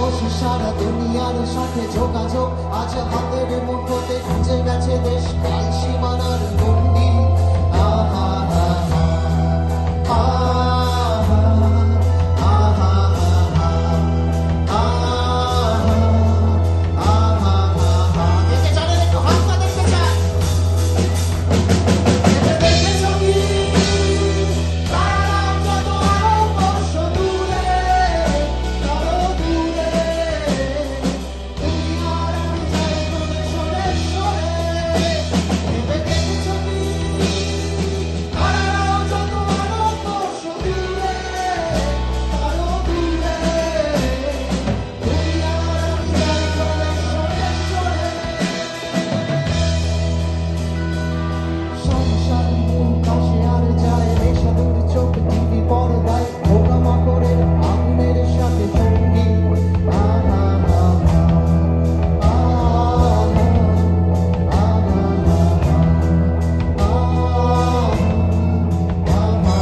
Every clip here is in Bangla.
বসে সারা দুনিয়ার সাথে যোগাযোগ, আজ হাতের মুঠোতে খুঁজে গেছে দেশ কাল সীমানার গণ্ডি। আহা হা হা, আহা আহা হা হা, আহা হা হা। দেখে জানেন, একটু হাতটা দেখতে চাই। দেখেছো কি তারা যত আরো বর্ষ দূরে, আরো দূরে, দুনিয়ার বিচারে করে সরে সরে। ভেবে দেখেছো কি তারা যত আরো বর্ষ দূরে, আরো দূরে, দুনিয়ার বিচারে করে সরে সরে। সংসার মূল কাশে আর যায় নেশাদুর চোখ টিভি পর্দায় পোকামাকড়ের আগুনের সাথে সঙ্গী। আহা হা হা, আহা আহা আহা।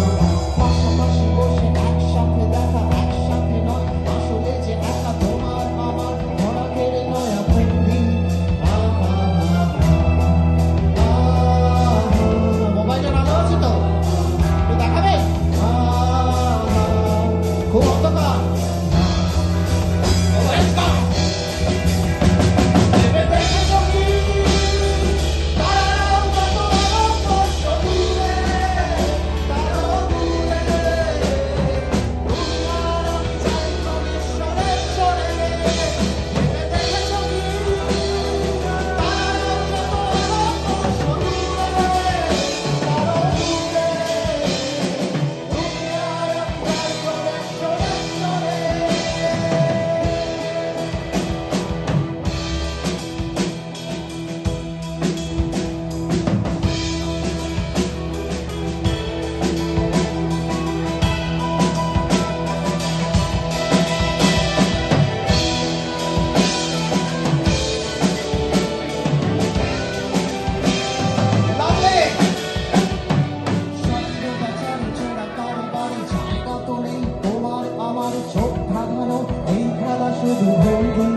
পাশাপাশি বসে একসাথে দেখা, একসাথে নয়, আসলে যে একা তোমার আমার ধরাকের নয়া বন্দি। আহা হা হা, মোবাইলের আলো আছে তো, একটু দেখাবে? খুব অন্ধকার। ভেবে দেখেছো কি তারাও যত আরো বর্ষ দূরে, আরো দূরে, দুনিয়ার বিচারে ক্রমে সরে সরে। ভেবে দেখেছো কি তারাও যত আরো বর্ষ দূরে, আরো দূরে, দুনিয়ার বিচারে ক্রমে সরে সরে। Lovely! স্বপ্ন বেচারি চোরা কারবারি জায়গা তো নেই তোমার আমার চোখ ধাঁধানো এই খেলা শুধু ভঙ্গি।